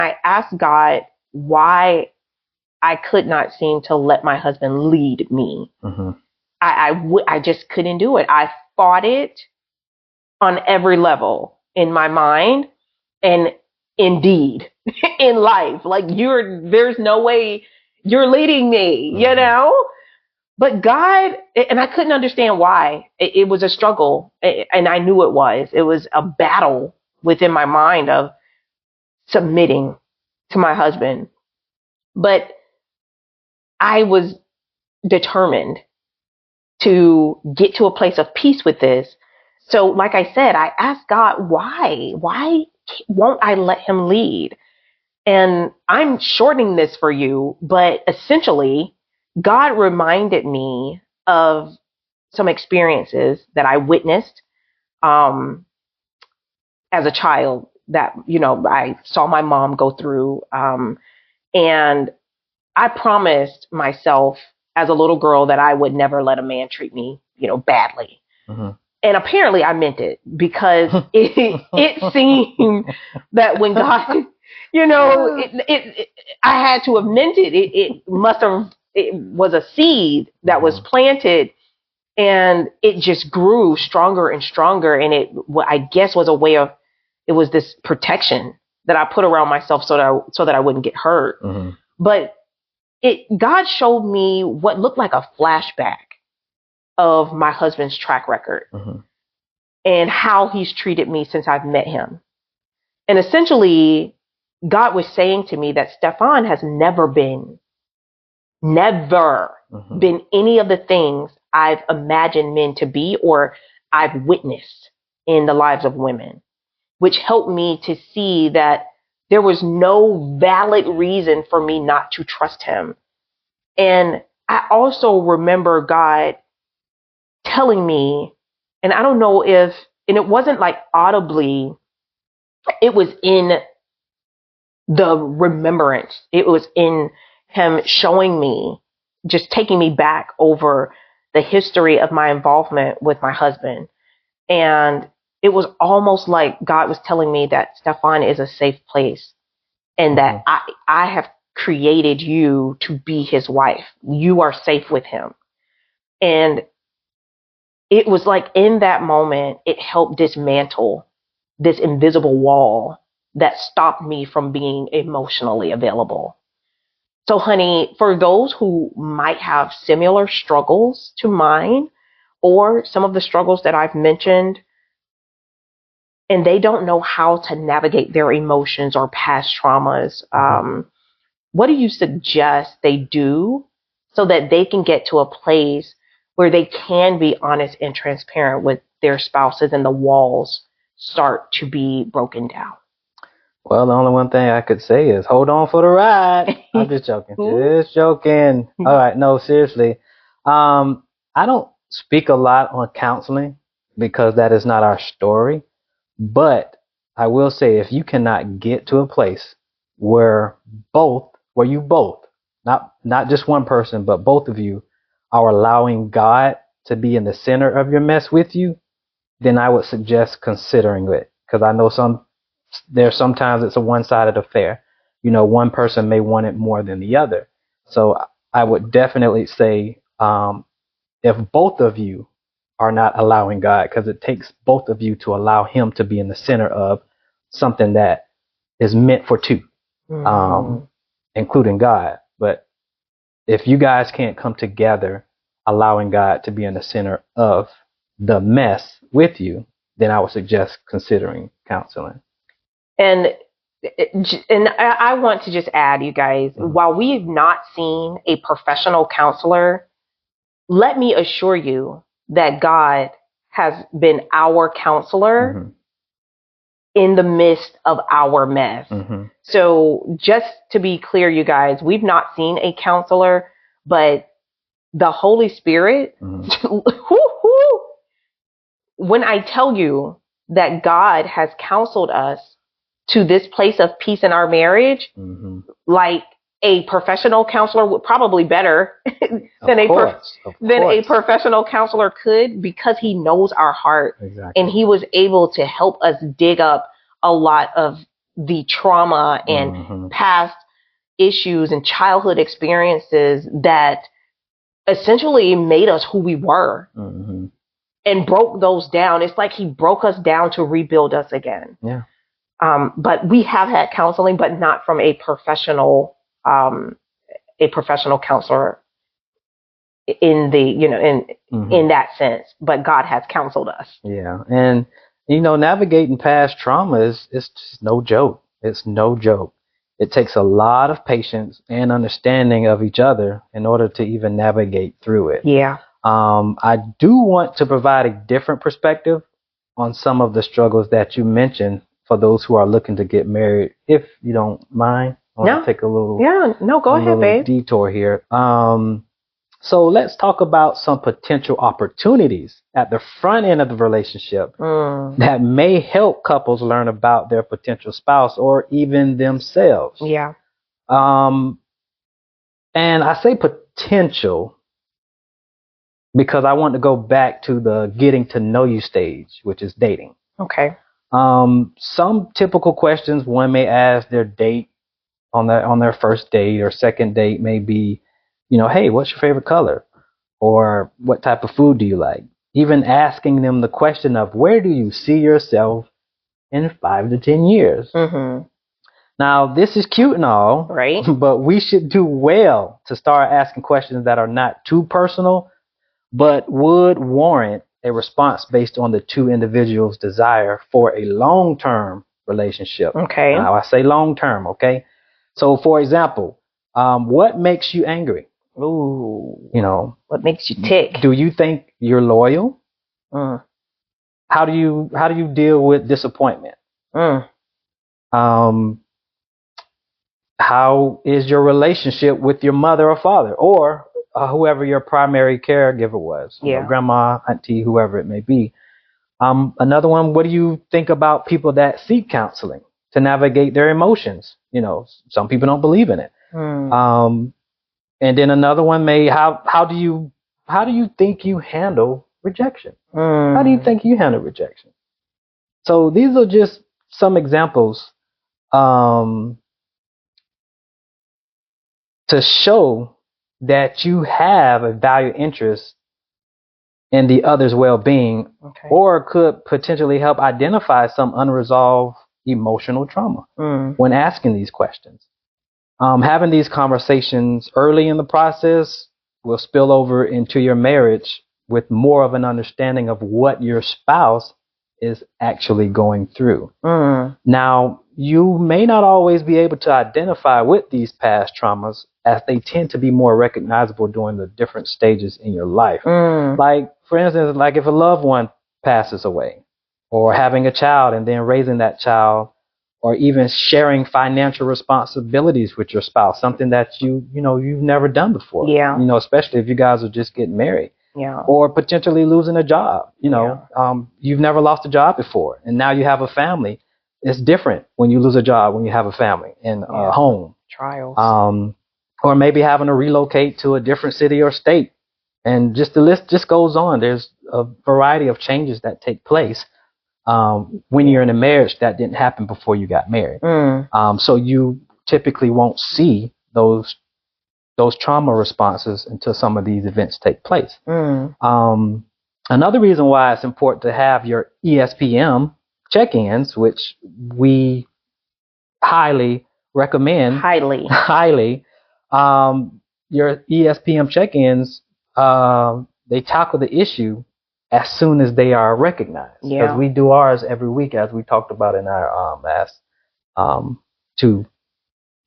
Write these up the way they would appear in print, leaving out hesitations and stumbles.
I asked God why I could not seem to let my husband lead me. Mm-hmm. I just couldn't do it. I fought it on every level in my mind and indeed in life. Like there's no way you're leading me, you know? But God, and I couldn't understand why. It was a struggle, and I knew it was. It was a battle within my mind of submitting to my husband. But I was determined to get to a place of peace with this. So, like I said, I asked God, why? Why won't I let him lead? And I'm shortening this for you, but essentially, God reminded me of some experiences that I witnessed as a child that, I saw my mom go through. And I promised myself as a little girl that I would never let a man treat me, badly. Mm-hmm. And apparently I meant it because it seemed that when God, I had to have meant it. It was a seed that was planted, and it just grew stronger and stronger. And I guess it was this protection that I put around myself so that I wouldn't get hurt. Mm-hmm. But God showed me what looked like a flashback of my husband's track record, mm-hmm. and how he's treated me since I've met him. And essentially, God was saying to me that Stefphon has never been mm-hmm. been any of the things I've imagined men to be or I've witnessed in the lives of women, which helped me to see that there was no valid reason for me not to trust him. And I also remember God telling me, and I don't know and it wasn't like audibly, it was in the remembrance. It was in him showing me, just taking me back over the history of my involvement with my husband. And it was almost like God was telling me that Stefphon is a safe place, and that I have created you to be his wife. You are safe with him. And it was like in that moment, it helped dismantle this invisible wall that stopped me from being emotionally available. So, honey, for those who might have similar struggles to mine, or some of the struggles that I've mentioned, and they don't know how to navigate their emotions or past traumas, what do you suggest they do so that they can get to a place where they can be honest and transparent with their spouses and the walls start to be broken down? Well, the only one thing I could say is hold on for the ride. I'm just joking. Just joking. All right. No, seriously. I don't speak a lot on counseling because that is not our story. But I will say, if you cannot get to a place where you both, not just one person, but both of you are allowing God to be in the center of your mess with you, then I would suggest considering it. Because I know sometimes it's a one-sided affair. One person may want it more than the other. So I would definitely say, if both of you are not allowing God, because it takes both of you to allow him to be in the center of something that is meant for two, including God. But if you guys can't come together, allowing God to be in the center of the mess with you, then I would suggest considering counseling. And I want to just add, you guys, while we've not seen a professional counselor, let me assure you that God has been our counselor in the midst of our mess. So just to be clear, you guys, we've not seen a counselor, but the Holy Spirit, when I tell you that God has counseled us to this place of peace in our marriage, like a professional counselor would probably better than a professional counselor could, because he knows our heart. Exactly. And he was able to help us dig up a lot of the trauma and past issues and childhood experiences that essentially made us who we were and broke those down. It's like he broke us down to rebuild us again. Yeah. But we have had counseling, but not from a professional counselor in the, in that sense. But God has counseled us. Yeah. And, navigating past trauma is just no joke. It's no joke. It takes a lot of patience and understanding of each other in order to even navigate through it. Yeah. I do want to provide a different perspective on some of the struggles that you mentioned for those who are looking to get married, if you don't mind. I want to take a little go ahead, babe. Detour here. So let's talk about some potential opportunities at the front end of the relationship that may help couples learn about their potential spouse or even themselves. Yeah. And I say potential because I want to go back to the getting to know you stage, which is dating. Okay. Some typical questions one may ask their date on their first date or second date may be, hey, what's your favorite color? Or what type of food do you like? Even asking them the question of where do you see yourself in 5 to 10 years? Now, this is cute and all, right? But we should do well to start asking questions that are not too personal, but would warrant a response based on the two individuals' desire for a long-term relationship. Okay. Now, I say long-term, okay? So, for example, what makes you angry? Ooh. What makes you tick? Do you think you're loyal? How do you deal with disappointment? How is your relationship with your mother or father or whoever your primary caregiver was? Grandma, auntie, whoever it may be. Another one, what do you think about people that seek counseling to navigate their emotions? Some people don't believe in it. And then another one how do you think you handle rejection? How do you think you handle rejection? So these are just some examples to show that you have a valued interest in the other's well-being, or could potentially help identify some unresolved emotional trauma when asking these questions. Having these conversations early in the process will spill over into your marriage with more of an understanding of what your spouse is actually going through. Now, you may not always be able to identify with these past traumas as they tend to be more recognizable during the different stages in your life. Like, for instance, like if a loved one passes away, or having a child and then raising that child, or even sharing financial responsibilities with your spouse, something that you've never done before. Yeah. Especially if you guys are just getting married. Yeah. Or potentially losing a job. You've never lost a job before, and now you have a family. It's different when you lose a job, when you have a family and a home. Trials. Or maybe having to relocate to a different city or state. And just the list just goes on. There's a variety of changes that take place when you're in a marriage that didn't happen before you got married. So you typically won't see those trauma responses until some of these events take place. Another reason why it's important to have your ESPM check-ins, which we highly recommend. Highly. Your ESPM check-ins, they tackle the issue as soon as they are recognized. Because we do ours every week, as we talked about in our last 2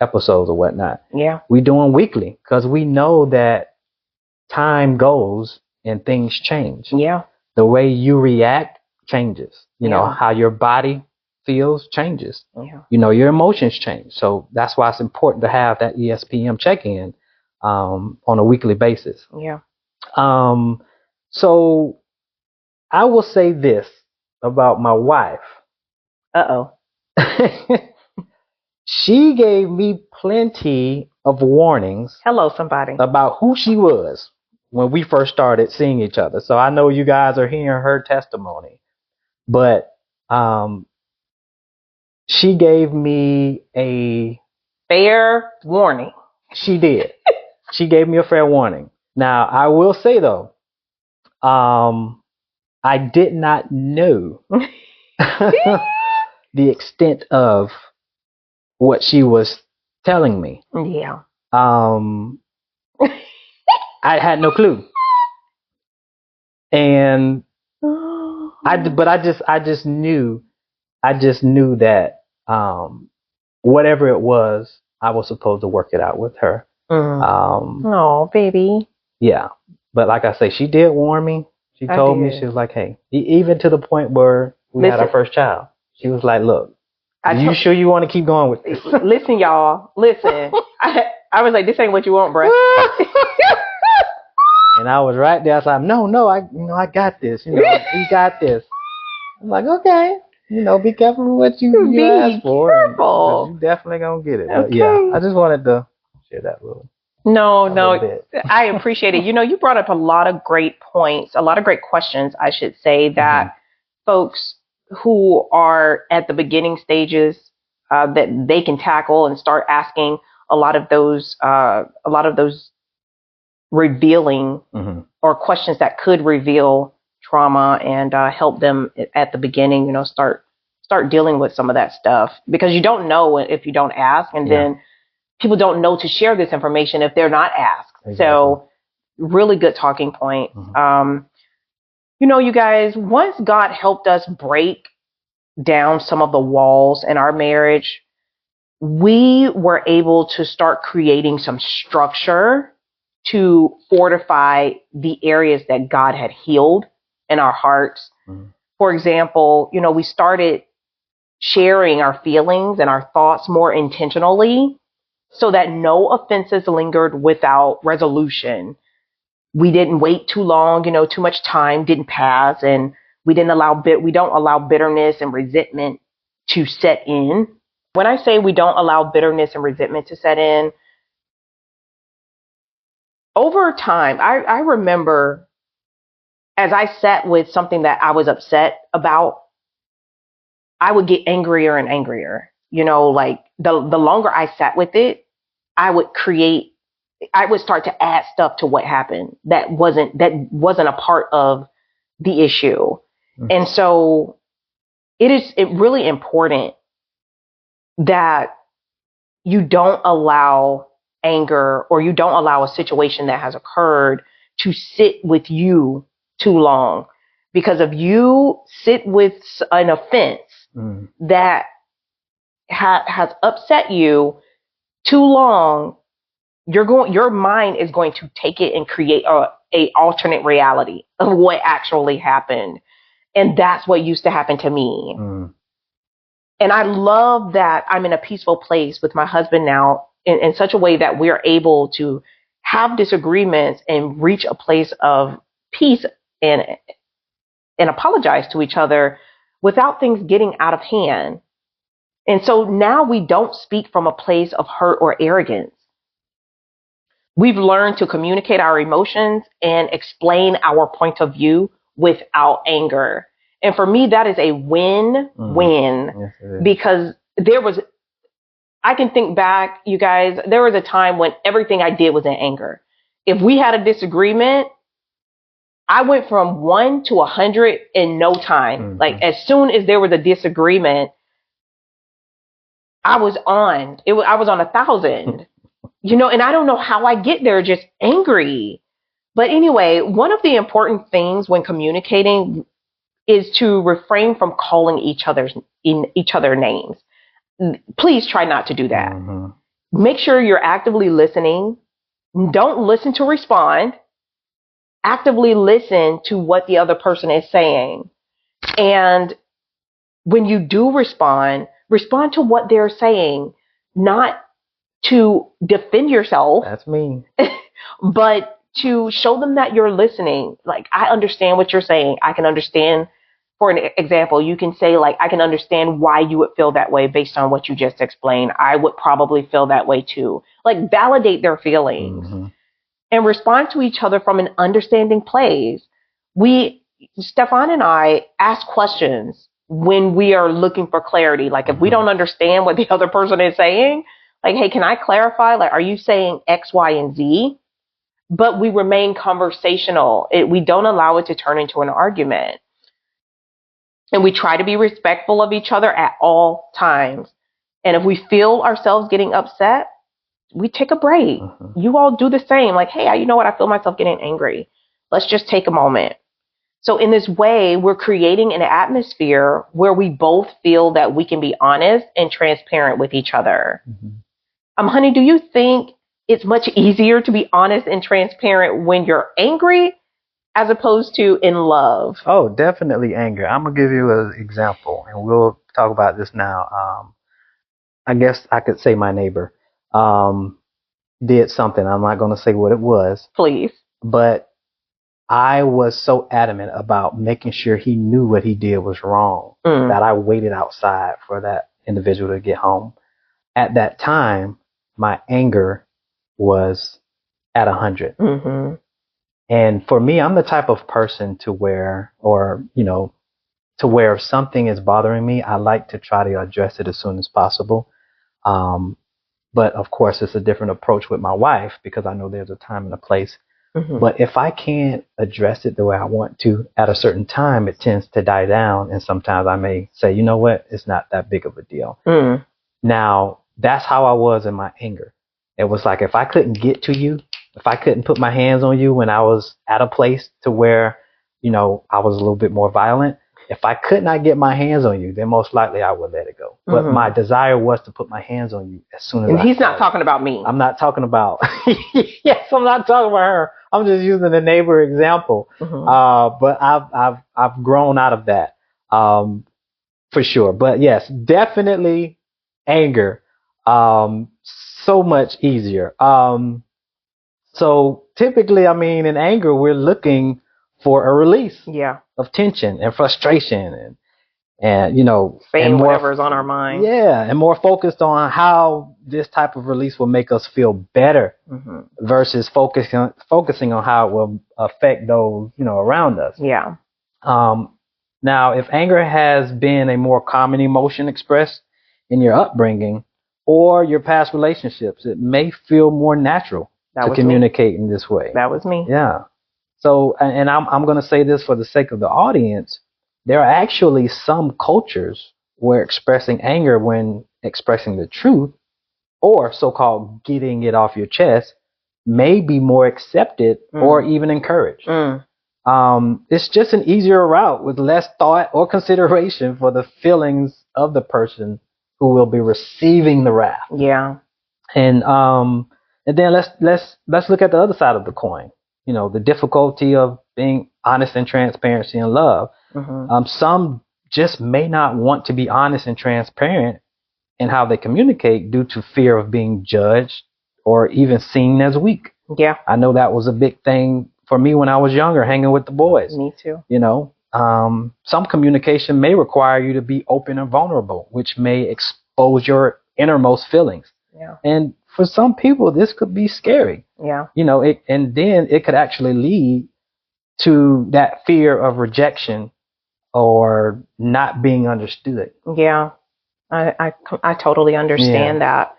episodes or whatnot. Yeah. We do them weekly because we know that time goes and things change. Yeah. The way you react changes. How your body feels changes. Yeah. Your emotions change. So that's why it's important to have that ESPM check-in on a weekly basis. Yeah. So I will say this about my wife. Uh-oh. She gave me plenty of warnings. Hello, somebody. About who she was when we first started seeing each other. So I know you guys are hearing her testimony. But she gave me a fair warning. She did. She gave me a fair warning. Now, I will say though, I did not know the extent of what she was telling me. Yeah. I had no clue. And I just knew that whatever it was, I was supposed to work it out with her. Oh, baby. Yeah. But like I say, she did warn me. She told me, she was like, hey, even to the point where we had our first child, she was like, look, are you sure you want to keep going with this? Listen, y'all. Listen. I was like, this ain't what you want, bruh. And I was right there. I was like, no, I got this. We got this. I'm like, okay. Be careful with what you ask for. Careful. You definitely gonna get it. Okay. But yeah, I just wanted to share that little. No, I appreciate it. You brought up a lot of great points, a lot of great questions, I should say, that folks who are at the beginning stages that they can tackle and start asking a lot of those revealing or questions that could reveal trauma and help them at the beginning. Start dealing with some of that stuff, because you don't know if you don't ask, and then people don't know to share this information if they're not asked. Exactly. So really good talking point. You guys, once God helped us break down some of the walls in our marriage, we were able to start creating some structure to fortify the areas that God had healed in our hearts. For example, we started sharing our feelings and our thoughts more intentionally, so that no offenses lingered without resolution. We didn't wait too long, too much time didn't pass, and we don't allow bitterness and resentment to set in. When I say we don't allow bitterness and resentment to set in, over time, I remember as I sat with something that I was upset about, I would get angrier and angrier. Like the longer I sat with it, I would start to add stuff to what happened that wasn't a part of the issue. And so it's really important that you don't allow anger, or you don't allow a situation that has occurred to sit with you too long. Because if you sit with an offense that has upset you too long, your mind is going to take it and create a alternate reality of what actually happened. And that's what used to happen to me. And I love that I'm in a peaceful place with my husband now, in such a way that we're able to have disagreements and reach a place of peace and apologize to each other without things getting out of hand. And so now we don't speak from a place of hurt or arrogance. We've learned to communicate our emotions and explain our point of view without anger. And for me, that is a win-win. Yes, because I can think back, you guys, there was a time when everything I did was in anger. If we had a disagreement, I went from 1 to 100 in no time. Like as soon as there was a disagreement, I was on 1,000. And I don't know how I get there, just angry. But anyway, one of the important things when communicating is to refrain from calling each other names. Please try not to do that. Make sure you're actively listening. Don't listen to respond. Actively listen to what the other person is saying. And when you do respond to what they're saying, not to defend yourself. That's me. But to show them that you're listening. Like, I understand what you're saying. I can understand. For an example, you can say, like, I can understand why you would feel that way based on what you just explained. I would probably feel that way too. Like, validate their feelings and respond to each other from an understanding place. Stefphon and I ask questions when we are looking for clarity. Like if we don't understand what the other person is saying, like, hey, can I clarify? Like, are you saying X, Y, and Z? But we remain conversational. We don't allow it to turn into an argument. And we try to be respectful of each other at all times. And if we feel ourselves getting upset, we take a break. You all do the same. Like, hey, you know what? I feel myself getting angry. Let's just take a moment. So in this way, we're creating an atmosphere where we both feel that we can be honest and transparent with each other. Honey, do you think it's much easier to be honest and transparent when you're angry as opposed to in love? Oh, definitely anger. I'm going to give you an example, and we'll talk about this now. I guess I could say my neighbor did something. I'm not going to say what it was. Please. But I was so adamant about making sure he knew what he did was wrong that I waited outside for that individual to get home. At that time, my anger was at 100. And for me, I'm the type of person to where, if something is bothering me, I like to try to address it as soon as possible. But of course, it's a different approach with my wife because I know there's a time and a place. But if I can't address it the way I want to at a certain time, it tends to die down. And sometimes I may say, you know what, it's not that big of a deal. Now, that's how I was in my anger. It was like if I couldn't get to you, if I couldn't put my hands on you when I was at a place to where, I was a little bit more violent, if I could not get my hands on you, then most likely I would let it go. But my desire was to put my hands on you as soon as and he's not talking about me. I'm not talking about, yes, I'm not talking about her. I'm just using the neighbor example. But I've grown out of that, for sure. But yes, definitely anger, so much easier. So typically, in anger, we're looking for a release of tension and frustration and saying whatever's on our mind. Yeah, and more focused on how this type of release will make us feel better versus focusing on how it will affect those, around us. Yeah. Now, if anger has been a more common emotion expressed in your upbringing or your past relationships, it may feel more natural to communicate in this way. That was me. Yeah. So, and I'm going to say this for the sake of the audience. There are actually some cultures where expressing anger when expressing the truth or so-called getting it off your chest may be more accepted or even encouraged. It's just an easier route with less thought or consideration for the feelings of the person who will be receiving the wrath. Yeah. And then let's look at the other side of the coin. The difficulty of being honest and transparency in love. Some just may not want to be honest and transparent in how they communicate due to fear of being judged or even seen as weak. Yeah. I know that was a big thing for me when I was younger, hanging with the boys. Me too. Some communication may require you to be open and vulnerable, which may expose your innermost feelings. Yeah. And for some people, this could be scary. Yeah. And then it could actually lead to that fear of rejection or not being understood. Yeah. I totally understand that.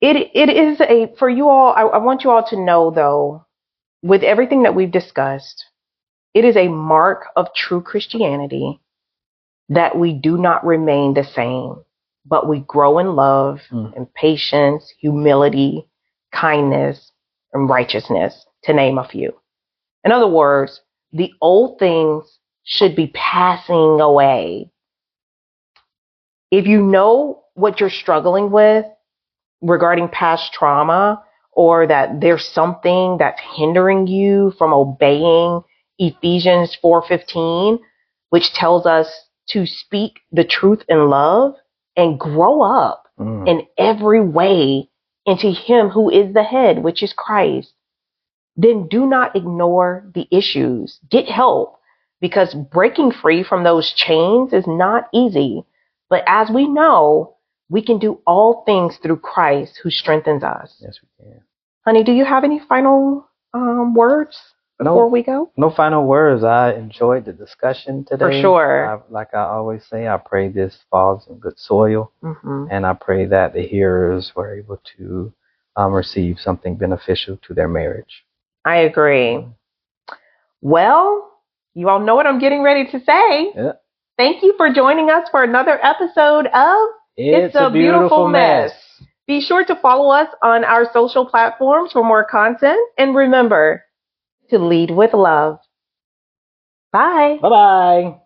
It is for you all, I want you all to know though, with everything that we've discussed, it is a mark of true Christianity that we do not remain the same, but we grow in love and patience, humility, kindness, and righteousness, to name a few. In other words, the old things should be passing away. If you know what you're struggling with regarding past trauma, or that there's something that's hindering you from obeying Ephesians 4:15, which tells us to speak the truth in love and grow up in every way into Him who is the head, which is Christ, then do not ignore the issues. Get help, because breaking free from those chains is not easy. But as we know, we can do all things through Christ who strengthens us. Yes, we can. Honey, do you have any final words? before we go? No final words. I enjoyed the discussion today. For sure. Like I always say, I pray this falls in good soil. And I pray that the hearers were able to receive something beneficial to their marriage. I agree. Well, you all know what I'm getting ready to say. Yeah. Thank you for joining us for another episode of It's a Beautiful Mess. Be sure to follow us on our social platforms for more content. And remember to lead with love. Bye. Bye-bye.